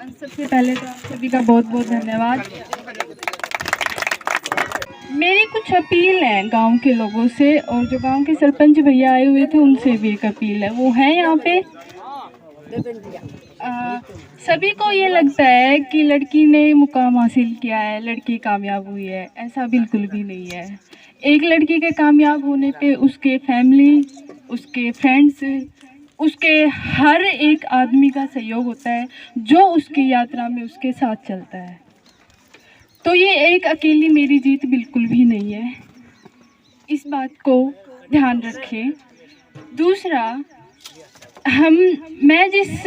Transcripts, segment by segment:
सबसे पहले तो आप सभी का बहुत बहुत धन्यवाद। मेरी कुछ अपील है गांव के लोगों से, और जो गांव के सरपंच भैया आए हुए थे उनसे भी एक अपील है। वो है यहाँ पे सभी को ये लगता है कि लड़की ने मुकाम हासिल किया है, लड़की कामयाब हुई है। ऐसा बिल्कुल भी नहीं है। एक लड़की के कामयाब होने पे उसके फैमिली, उसके फ्रेंड्स, उसके हर एक आदमी का सहयोग होता है जो उसकी यात्रा में उसके साथ चलता है। तो ये एक अकेली मेरी जीत बिल्कुल भी नहीं है, इस बात को ध्यान रखें। दूसरा, मैं जिस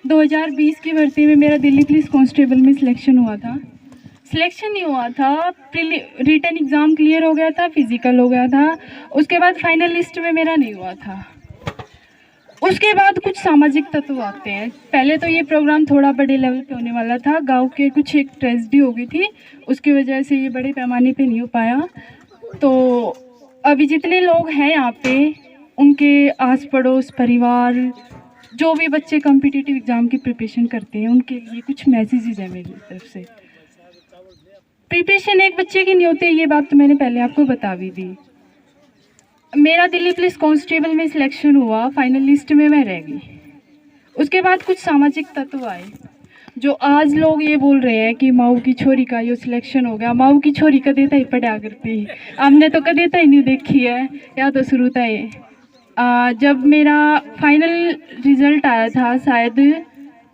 2020 की भर्ती में मेरा दिल्ली पुलिस कांस्टेबल में सिलेक्शन नहीं हुआ था, रिटन एग्ज़ाम क्लियर हो गया था, फिजिकल हो गया था, उसके बाद फाइनल लिस्ट में मेरा नहीं हुआ था। उसके बाद कुछ सामाजिक तत्व आते हैं। पहले तो ये प्रोग्राम थोड़ा बड़े लेवल पे होने वाला था, गांव के कुछ एक ट्रेजेडी हो गई थी, उसकी वजह से ये बड़े पैमाने पे नहीं हो पाया। तो अभी जितने लोग हैं यहाँ पे, उनके आस पड़ोस, परिवार, जो भी बच्चे कॉम्पिटिटिव एग्ज़ाम की प्रिपरेशन करते हैं, उनके लिए कुछ मैसेजेस है मेरी तरफ से। प्रिपरेशन एक बच्चे की नहीं होती, ये बात तो मैंने पहले आपको बता भी दी। मेरा दिल्ली पुलिस कांस्टेबल में सिलेक्शन हुआ, फाइनल लिस्ट में मैं रह गई। उसके बाद कुछ सामाजिक तत्व आए जो आज लोग ये बोल रहे हैं कि माऊ की छोरी का यो सिलेक्शन हो गया। माऊ की छोरी कदे तई पढ़ा करती, हमने तो कदे तई नहीं देखी है, या तो शुरू तय। जब मेरा फाइनल रिजल्ट आया था शायद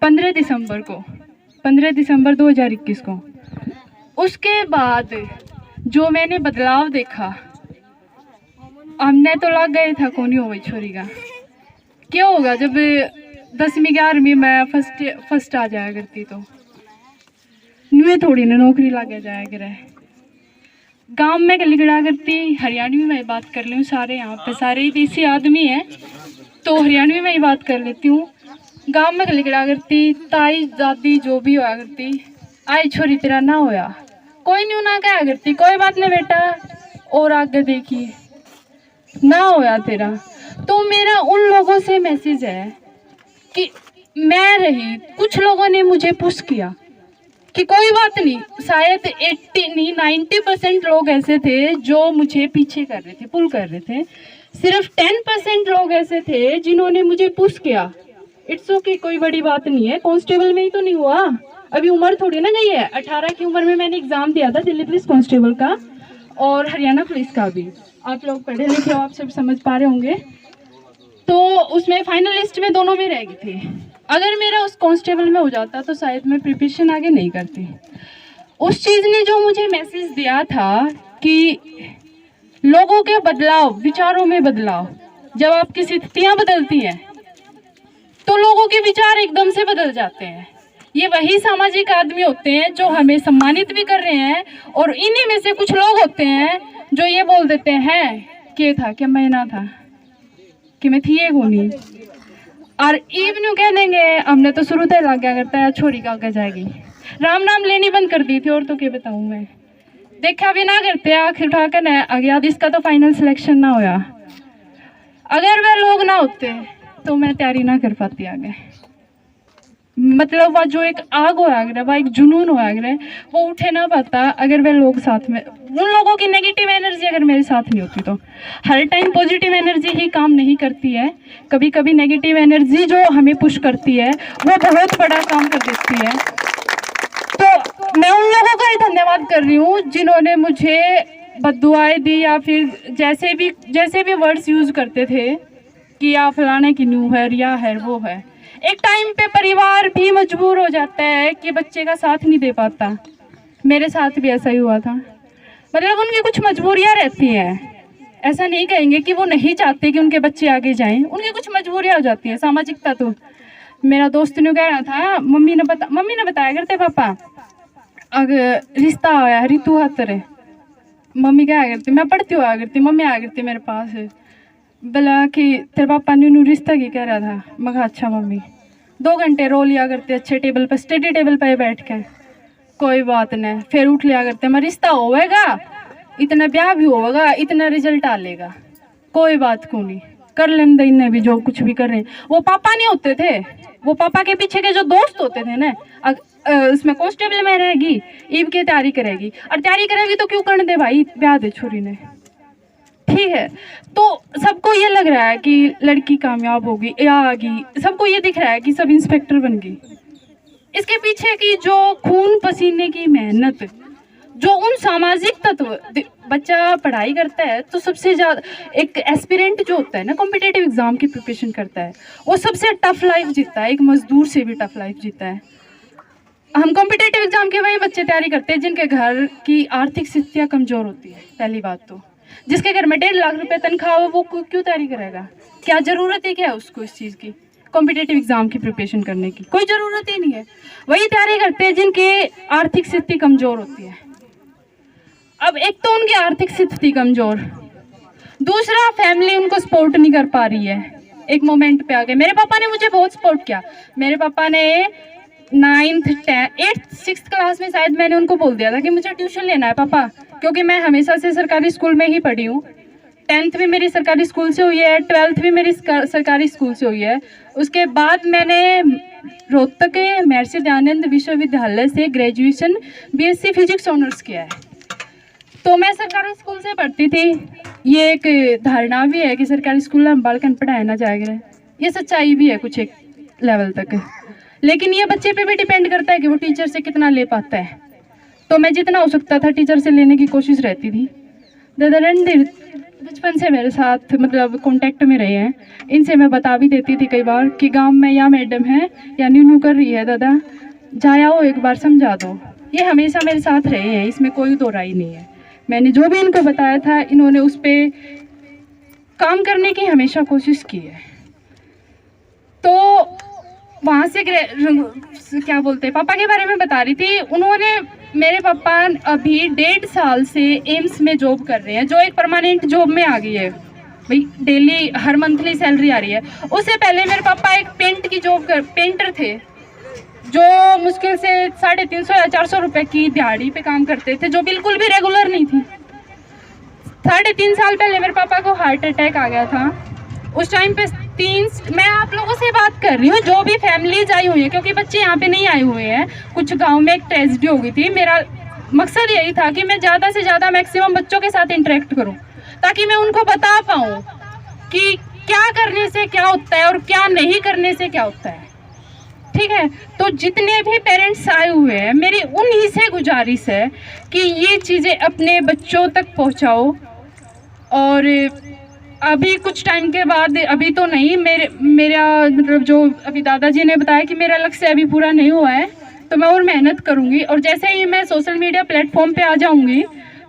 15 दिसंबर को, 15 दिसंबर 2021 को, उसके बाद जो मैंने बदलाव देखा, हमने तो लग गए था कौन ही हो गई छोरी का। क्या होगा जब 10वीं 11वीं में फर्स्ट आ जाया करती, तो नुए थोड़ी ना नौकरी लग जाया करे। गांव में गलिगड़ा करती, हरियाणवी में बात कर लूँ, सारे यहाँ पे सारे ही देसी आदमी हैं तो हरियाणवी में ही बात कर लेती हूँ। गांव में गलिगड़ा करती, ताई दादी जो भी होया करती, आई छोरी तेरा ना होया, कोई नहीं ना क्या करती, कोई बात नहीं बेटा और आगे देखिए, ना होया तेरा। तो मेरा उन लोगों से मैसेज है कि मैं रही, कुछ लोगों ने मुझे पुश किया कि कोई बात नहीं, शायद 80 नहीं 90% लोग ऐसे थे जो मुझे पीछे कर रहे थे, पुल कर रहे थे। सिर्फ 10% लोग ऐसे थे जिन्होंने मुझे पुश किया। इट्स ओके, कोई बड़ी बात नहीं है, कांस्टेबल में ही तो नहीं हुआ, अभी उम्र थोड़ी ना गई है। 18 की उम्र में मैंने एग्जाम दिया था दिल्ली पुलिस कांस्टेबल का और हरियाणा पुलिस का भी। आप लोग पढ़े लिखे हो, आप सब समझ पा रहे होंगे। तो उसमें फाइनल लिस्ट में दोनों में रह गई थी। अगर मेरा उस कांस्टेबल में हो जाता तो शायद मैं प्रिपरेशन आगे नहीं करती। उस चीज़ ने जो मुझे मैसेज दिया था कि लोगों के बदलाव, विचारों में बदलाव, जब आपकी स्थितियाँ बदलती हैं तो लोगों के विचार एकदम से बदल जाते हैं। ये वही सामाजिक आदमी होते हैं जो हमें सम्मानित भी कर रहे हैं, और इन्हीं में से कुछ लोग होते हैं जो ये बोल देते हैं कि था क्या मैं ना था कि मैं थी ये गोनी, और इवनू कह देंगे हमने तो शुरू से लग गया करता है, छोरी का आगे जाएगी। राम नाम लेनी बंद कर दी थी, और तो क्या बताऊं मैं, देखा भी ना करते, आखिर उठाकर आ गया, इसका तो फाइनल सिलेक्शन ना होया। अगर वह लोग ना होते तो मैं तैयारी ना कर पाती आगे। मतलब वह जो एक आग होया करे, वह एक जुनून होया करे, वो उठे ना पाता अगर वे लोग साथ में, उन लोगों की नेगेटिव एनर्जी अगर मेरे साथ नहीं होती। तो हर टाइम पॉजिटिव एनर्जी ही काम नहीं करती है, कभी कभी नेगेटिव एनर्जी जो हमें पुश करती है वो बहुत बड़ा काम कर देती है। तो मैं उन लोगों का ही धन्यवाद कर रही हूँ जिन्होंने मुझे बद्दुआएं दी, या फिर जैसे भी वर्ड्स यूज करते थे कि या फलाने की न्यू है, या है वो है। एक टाइम पे परिवार भी मजबूर हो जाता है कि बच्चे का साथ नहीं दे पाता। मेरे साथ भी ऐसा ही हुआ था। मतलब उनकी कुछ मजबूरियां रहती हैं, ऐसा नहीं कहेंगे कि वो नहीं चाहते कि उनके बच्चे आगे जाएं, उनकी कुछ मजबूरियां हो जाती हैं। सामाजिकता तो मेरा दोस्त ने कह रहा था, मम्मी ने बताया करते पापा अगर रिश्ता आया रितु हाथरे, मम्मी क्या करती, मैं पढ़ती हुआ करती, मम्मी आया करती मेरे पास, बोला कि तेरे पापा ने रिश्ता की कह रहा था। मैं कहा अच्छा मम्मी। 2 घंटे रो लिया करते अच्छे टेबल पर, स्टडी टेबल पर बैठ के, कोई बात नहीं, फिर उठ लिया करते, मैं रिश्ता होगा, इतना ब्याह भी होगा, इतना रिजल्ट आ लेगा, कोई बात को नहीं, कर लेने इन्हें भी जो कुछ भी कर रहे हैं। वो पापा नहीं होते थे, वो पापा के पीछे के जो दोस्त होते थे ना, उसमें कांस्टेबल में रहेगी, ईव की तैयारी करेगी, और तैयारी करेगी तो क्यों करने दे भाई, ब्याह दे छोरी ने, ठीक है। तो सबको ये लग रहा है कि लड़की कामयाब होगी या आगी, सबको ये दिख रहा है कि सब इंस्पेक्टर बन गई। इसके पीछे की जो खून पसीने की मेहनत, जो उन सामाजिक तत्व, बच्चा पढ़ाई करता है तो सबसे ज़्यादा एक एस्पिरेंट जो होता है ना, कॉम्पिटिटिव एग्जाम की प्रिपरेशन करता है, वो सबसे टफ लाइफ जीता है, एक मजदूर से भी टफ लाइफ जीता है। हम कॉम्पिटिटिव एग्जाम के वही बच्चे तैयारी करते हैं जिनके घर की आर्थिक स्थितियाँ कमज़ोर होती है। पहली बात तो जिसके घर में 1.5 लाख रुपए तनख्वाह हो वो क्यों तैयारी करेगा, क्या ज़रूरत है क्या उसको इस चीज़ की, कॉम्पिटिटिव एग्जाम की प्रिपरेशन करने की कोई ज़रूरत ही नहीं है। वही तैयारी करते हैं जिनकी आर्थिक स्थिति कमज़ोर होती है। अब एक तो उनकी आर्थिक स्थिति कमज़ोर, दूसरा फैमिली उनको सपोर्ट नहीं कर पा रही है। एक मोमेंट पे आ गए, मेरे पापा ने मुझे बहुत सपोर्ट किया। मेरे पापा ने 9th 10th 8th 6th class में शायद मैंने उनको बोल दिया था कि मुझे ट्यूशन लेना है पापा, क्योंकि मैं हमेशा से सरकारी स्कूल में ही पढ़ी हूँ। 10th भी मेरी सरकारी स्कूल से हुई है, 12th भी मेरी सरकारी स्कूल से हुई है। उसके बाद मैंने रोहतक के महर्षि दयानंद विश्वविद्यालय से ग्रेजुएशन BSc फिजिक्स ऑनर्स किया है। तो मैं सरकारी स्कूल से पढ़ती थी। ये एक धारणा भी है कि सरकारी स्कूल में बालकन पढ़ाया ना जाएगा, ये सच्चाई भी है कुछ एक लेवल तक, लेकिन ये बच्चे पे भी डिपेंड करता है कि वो टीचर से कितना ले पाता है। तो मैं जितना हो सकता था टीचर से लेने की कोशिश रहती थी। दादा रणधीर बचपन से मेरे साथ मतलब कांटेक्ट में रहे हैं, इनसे मैं बता भी देती थी कई बार कि गांव में या मैडम है या न्यू कर रही है, दादा जाया हो एक बार समझा दो। ये हमेशा मेरे साथ रहे हैं, इसमें कोई दो राय नहीं है। मैंने जो भी इनको बताया था इन्होंने उस पर काम करने की हमेशा कोशिश की है। तो वहाँ से क्या बोलते हैं, पापा के बारे में बता रही थी। उन्होंने, मेरे पापा अभी 1.5 साल से एम्स में जॉब कर रहे हैं, जो एक परमानेंट जॉब में आ गई है भाई, डेली हर मंथली सैलरी आ रही है। उससे पहले मेरे पापा एक पेंटर थे, जो मुश्किल से 350 या 400 रुपए की दिहाड़ी पे काम करते थे, जो बिल्कुल भी रेगुलर नहीं थी। 3.5 साल पहले मेरे पापा को हार्ट अटैक आ गया था। उस टाइम पे मैं आप लोगों से बात कर रही हूँ जो भी फैमिलीज आई हुई है, क्योंकि बच्चे यहाँ पे नहीं आए हुए हैं। कुछ गांव में एक ट्रेजेडी हो गई थी। मेरा मकसद यही था कि मैं ज़्यादा से ज़्यादा मैक्सिमम बच्चों के साथ इंटरेक्ट करूँ, ताकि मैं उनको बता पाऊँ कि क्या करने से क्या होता है और क्या नहीं करने से क्या होता है, ठीक है। तो जितने भी पेरेंट्स आए हुए हैं, मेरी उन्हीं से गुजारिश है कि ये चीज़ें अपने बच्चों तक पहुँचाओ। और अभी कुछ टाइम के बाद, अभी तो नहीं, मेरा मतलब जो अभी दादाजी ने बताया कि मेरा लक्ष्य अभी पूरा नहीं हुआ है, तो मैं और मेहनत करूँगी। और जैसे ही मैं सोशल मीडिया प्लेटफॉर्म पे आ जाऊँगी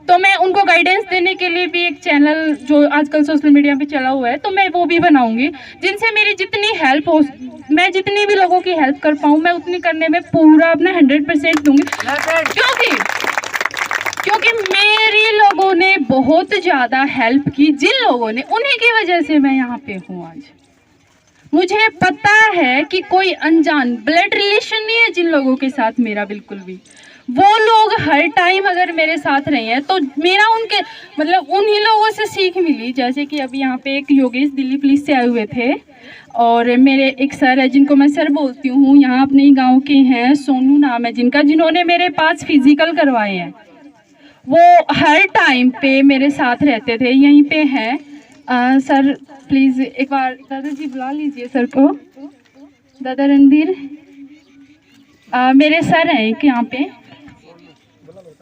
तो मैं उनको गाइडेंस देने के लिए भी एक चैनल जो आजकल सोशल मीडिया पे चला हुआ है, तो मैं वो भी बनाऊँगी, जिनसे मेरी जितनी हेल्प हो, मैं जितनी भी लोगों की हेल्प कर पाऊँ मैं उतनी करने में पूरा अपना 100% दूँगी। क्योंकि मेरी लोगों ने बहुत ज़्यादा हेल्प की, जिन लोगों ने, उन्हीं की वजह से मैं यहाँ पे हूँ आज। मुझे पता है कि कोई अनजान ब्लड रिलेशन नहीं है जिन लोगों के साथ मेरा, बिल्कुल भी। वो लोग हर टाइम अगर मेरे साथ रहे हैं तो मेरा उनके मतलब उन्हीं लोगों से सीख मिली। जैसे कि अभी यहाँ पे एक योगेश दिल्ली पुलिस से आए हुए थे, और मेरे एक सर है जिनको मैं सर बोलती हूँ, यहाँ अपने ही गाँव के हैं, सोनू नाम है जिनका, जिन्होंने मेरे पास फिजिकल करवाए हैं। वो हर टाइम पे मेरे साथ रहते थे, यहीं पे हैं। सर प्लीज़ एक बार दादाजी बुला लीजिए सर को, दादा रणधीर। मेरे सर हैं एक यहाँ पे,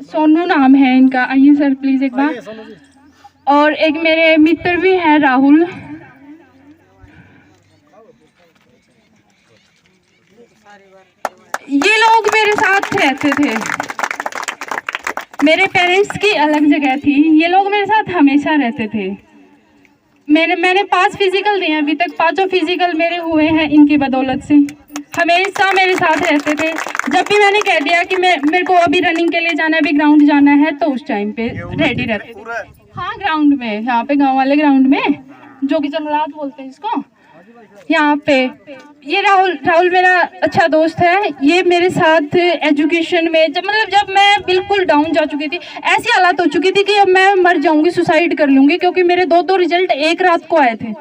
सोनू नाम है इनका, आइए सर प्लीज़ एक बार। और एक मेरे मित्र भी हैं, राहुल। ये लोग मेरे साथ रहते थे। मेरे पेरेंट्स की अलग जगह थी, ये लोग मेरे साथ हमेशा रहते थे। मैंने 5 फिजिकल दिए हैं अभी तक, 5 फिजिकल मेरे हुए हैं इनकी बदौलत से। हमेशा मेरे साथ रहते थे। जब भी मैंने कह दिया कि मेरे को अभी रनिंग के लिए जाना है, अभी ग्राउंड जाना है, तो उस टाइम पे रेडी रहते थे। हाँ, ग्राउंड में, यहाँ पे गांव वाले ग्राउंड में, जो कि जंगलात बोलते हैं इसको, यहाँ पे। ये राहुल मेरा अच्छा दोस्त है। ये मेरे साथ एजुकेशन में, जब मैं बिल्कुल डाउन जा चुकी थी, ऐसी हालत हो चुकी थी कि अब मैं मर जाऊंगी, सुसाइड कर लूंगी, क्योंकि मेरे 2 रिजल्ट एक रात को आए थे।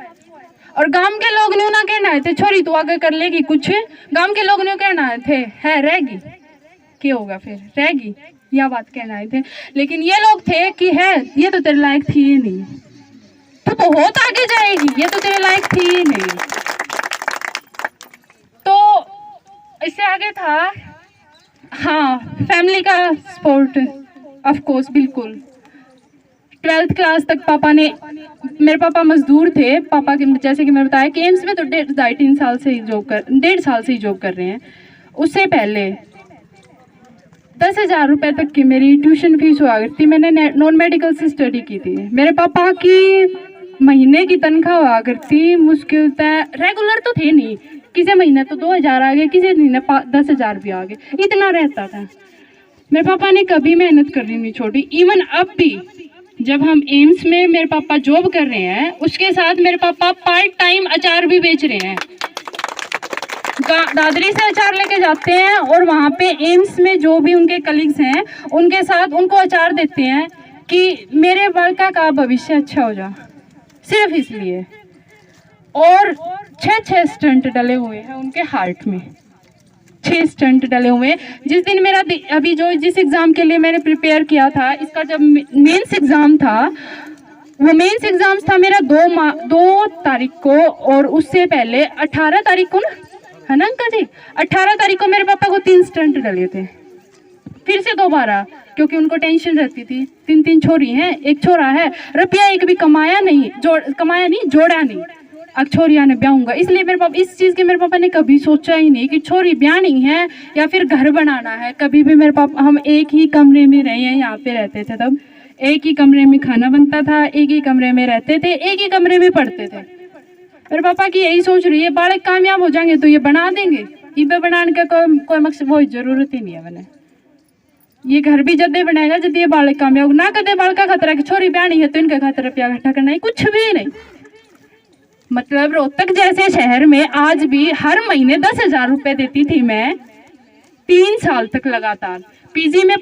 और गांव के लोग ने ना कहना है थे छोरी तू आगे कर लेगी कुछ, गांव के लोग ने कहना थे है रहेगी, क्या होगा फिर रहेगी, यह बात कहना थे। लेकिन ये लोग थे कि है ये तो तेरे लायक थी ही नहीं, तो बहुत आगे जाएगी, ये तो तेरे लायक थी ही नहीं। तो इससे आगे था हाँ फैमिली का सपोर्ट ऑफ कोर्स, बिल्कुल 12th क्लास तक पापा ने, मेरे पापा मजदूर थे, पापा के जैसे कि मैंने बताया कि एम्स में तो 1.5 साल से ही जॉब कर रहे हैं। उससे पहले 10,000 रुपये तक की मेरी ट्यूशन फीस हुआ करती, मैंने नॉन मेडिकल से स्टडी की थी। मेरे पापा की महीने की तनख्वाह हुआ करती मुश्किल रेगुलर तो थे नहीं, किसी महीने तो 2,000 आ गए, किसी महीने 10,000 भी आ गए, इतना रहता था। मेरे पापा ने कभी मेहनत करनी नहीं छोड़ी। इवन अब भी जब हम एम्स में मेरे पापा जॉब कर रहे हैं, उसके साथ मेरे पापा पार्ट टाइम अचार भी बेच रहे हैं, दादरी से अचार लेके जाते हैं और वहाँ पे एम्स में जो भी उनके कलीग्स हैं उनके साथ उनको अचार देते हैं कि मेरे लड़का का भविष्य अच्छा हो जा, सिर्फ इसलिए। और 6 स्टंट डले हुए हैं उनके हार्ट में, 6 स्टंट डले हुए। जिस दिन मेरा अभी जिस एग्ज़ाम के लिए मैंने प्रिपेयर किया था, इसका जब मेंस एग्ज़ाम था, वो मेंस एग्ज़ाम था मेरा 2 तारीख को, और उससे पहले 18 तारीख को ना, है ना अंकल जी, 18 तारीख को मेरे पापा को 3 स्टंट डले थे, फिर से दोबारा, क्योंकि उनको टेंशन रहती थी 3 छोरी हैं, एक छोरा है, रुपया एक भी कमाया नहीं, जोड़ा नहीं, अब छोरिया ने ब्याहूंगा। इसलिए मेरे पापा, इस चीज़ के मेरे पापा ने कभी सोचा ही नहीं कि छोरी ब्याहनी है या फिर घर बनाना है। कभी भी मेरे पापा, हम एक ही कमरे में रहे हैं, यहाँ पे रहते थे, तब एक ही कमरे में खाना बनता था, एक ही कमरे में रहते थे, एक ही कमरे में पढ़ते थे। मेरे पापा की यही सोच रही है, बालक कामयाब हो जाएंगे तो ये बना देंगे, ये बनाने का कोई मकसद, वो जरूरत ही नहीं है मैंने, ये घर भी जब बनाएगा जब ये बालक कामयाब ना कदे बालक का खतरा कि छोरी ब्याहनी है तो इनका खतरा रुपया इकट्ठा करना है, कुछ भी नहीं। मतलब रोहतक जैसे शहर में आज भी हर महीने 10,000 रुपये देती थी मैं, 3 साल तक लगातार पीजी में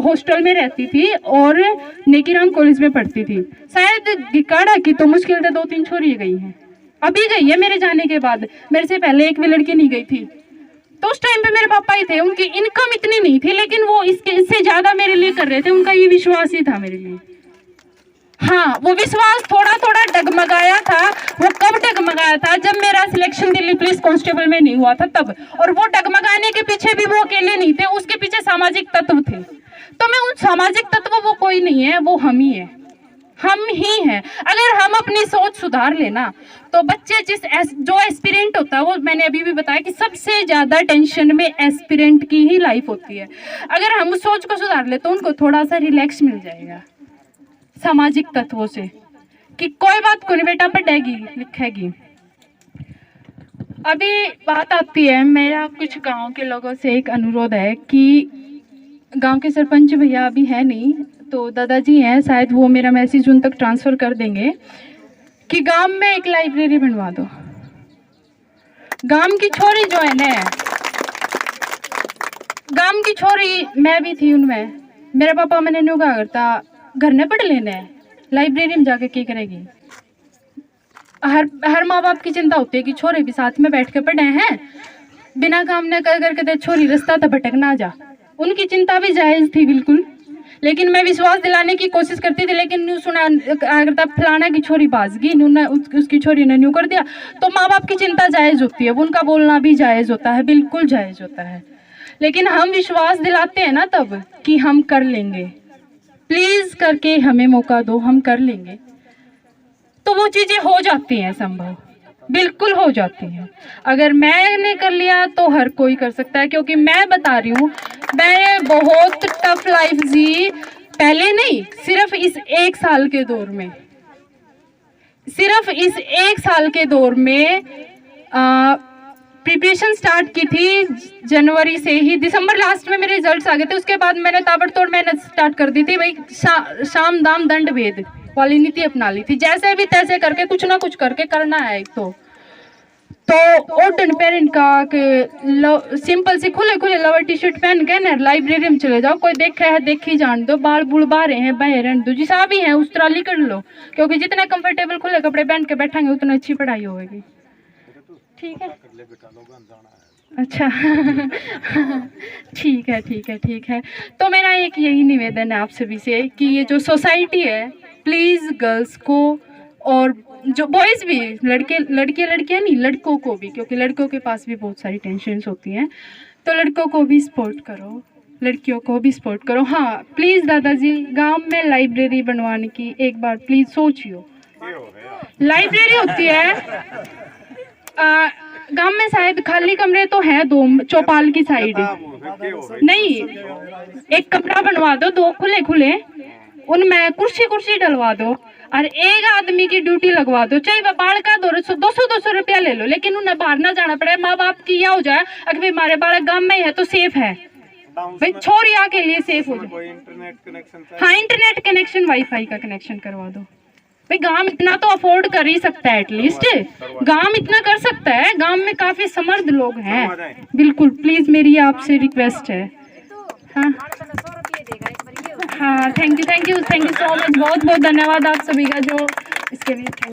हॉस्टल में रहती थी और नेकीराम कॉलेज में पढ़ती थी। शायद गिकाड़ा की तो मुश्किल से 2-3 छोरी गई हैं, अभी गई है मेरे जाने के बाद, मेरे से पहले एक भी लड़की नहीं गई थी। तो उस टाइम पे मेरे पापा ही थे, उनकी इनकम इतनी नहीं थी, लेकिन वो इससे ज्यादा मेरे लिए कर रहे थे, उनका ये विश्वास ही था मेरे लिए। हाँ, वो विश्वास थोड़ा थोड़ा डगमगाया था। वो कब डगमगाया था? जब मेरा सिलेक्शन दिल्ली पुलिस कांस्टेबल में नहीं हुआ था तब। और वो डगमगाने के पीछे भी वो अकेले नहीं थे, उसके पीछे सामाजिक तत्व थे। तो मैं उन सामाजिक तत्व, वो कोई नहीं है, वो हम ही है, हम ही हैं। अगर हम अपनी सोच सुधार लेना तो बच्चे जो एस्पिरेंट होता है, वो मैंने अभी भी बताया कि सबसे ज्यादा टेंशन में एस्पिरेंट की ही लाइफ होती है। अगर हम उस सोच को सुधार ले तो उनको थोड़ा सा रिलैक्स मिल जाएगा सामाजिक तत्वों से, कि कोई बात को नहीं बेटा, पढ़ेगी लिखेगी। अभी बात आती है, मेरा कुछ गांव के लोगों से एक अनुरोध है कि गांव के सरपंच भैया अभी है नहीं, तो दादाजी हैं, शायद वो मेरा मैसेज उन तक ट्रांसफ़र कर देंगे कि गांव में एक लाइब्रेरी बनवा दो। गांव की छोरी जो है ना, गांव की छोरी मैं भी थी उनमें, मेरे पापा मैंने न्यू कहा करता घर ने पढ़ लेना है, लाइब्रेरी में जाके क्या करेगी। हर माँ बाप की चिंता होती है कि छोरे भी साथ में बैठ के पढ़े हैं, बिना काम न कर करके छोरी रास्ता तो भटक ना जा। उनकी चिंता भी जायज़ थी बिल्कुल, लेकिन मैं विश्वास दिलाने की कोशिश करती थी। लेकिन न्यू सुना अगर फलाना की छोरी बाजगी, उसकी छोरी ने न्यू कर दिया, तो माँ बाप की चिंता जायज़ होती है, उनका बोलना भी जायज़ होता है, बिल्कुल जायज़ होता है। लेकिन हम विश्वास दिलाते हैं ना तब कि हम कर लेंगे, प्लीज़ करके हमें मौका दो, हम कर लेंगे, तो वो चीज़ें हो जाती हैं संभव, बिल्कुल हो जाती हैं। अगर मैंने कर लिया तो हर कोई कर सकता है, क्योंकि मैं बता रही हूँ, मैंने बहुत टफ लाइफ जी, पहले नहीं, सिर्फ इस 1 साल के दौर में, सिर्फ इस 1 साल के दौर में प्रिपरेशन स्टार्ट की थी जनवरी से ही। दिसंबर लास्ट में मेरे रिजल्ट्स आ गए थे, उसके बाद मैंने ताबड़तोड़ मेहनत स्टार्ट कर दी थी भाई। शाम दाम दंड भेद वाली नीति अपना ली थी, जैसे भी तैसे करके कुछ ना कुछ करके करना है। एक तो ओडन पेरेंट का सिंपल सी खुले खुले लोअर टी शर्ट पहन के ना लाइब्रेरी में चले जाओ, कोई देखा है देखी जान दो, बाल बुल बारे हैं बहे रहने दो, जिसा भी है उस तरह लिख लो, क्योंकि जितना कंफर्टेबल खुले कपड़े पहन के बैठेंगे उतना अच्छी पढ़ाई होगी। ठीक है, अच्छा ठीक है ठीक है ठीक है। तो मेरा एक यही निवेदन है आप सभी से कि ये जो सोसाइटी है प्लीज़ गर्ल्स को और जो बॉयज़ भी, लड़कियां नहीं, लड़कों को भी, क्योंकि लड़कों के पास भी बहुत सारी टेंशन्स होती हैं, तो लड़कों को भी सपोर्ट करो, लड़कियों को भी सपोर्ट करो। हाँ प्लीज़ दादाजी, गांव में लाइब्रेरी बनवाने की एक बार प्लीज़ सोचियो। लाइब्रेरी होती है गांव में, शायद खाली कमरे तो हैं 2 चौपाल की साइड, नहीं एक कमरा बनवा दो 2 खुले खुले, उनमें कुर्सी डलवा दो और एक आदमी की ड्यूटी लगवा दो, चाहे वह बाल का 200 रुपया ले लो, लेकिन उन्हें बाहर ना जाना पड़े। माँ बाप की यह हो जाए अगर भाई हमारे बालक गांव में ही है तो सेफ है, भाई छोरिया के लिए सेफ हो जाए। हाँ इंटरनेट कनेक्शन, वाईफाई का कनेक्शन करवा दो भाई, गांव इतना तो अफोर्ड कर ही सकता है, एटलीस्ट गांव इतना कर सकता है, गांव में काफी समर्थ लोग हैं। बिल्कुल प्लीज मेरी आपसे रिक्वेस्ट है। हाँ हाँ, थैंक यू सो मच, बहुत बहुत धन्यवाद आप सभी का जो इसके लिए।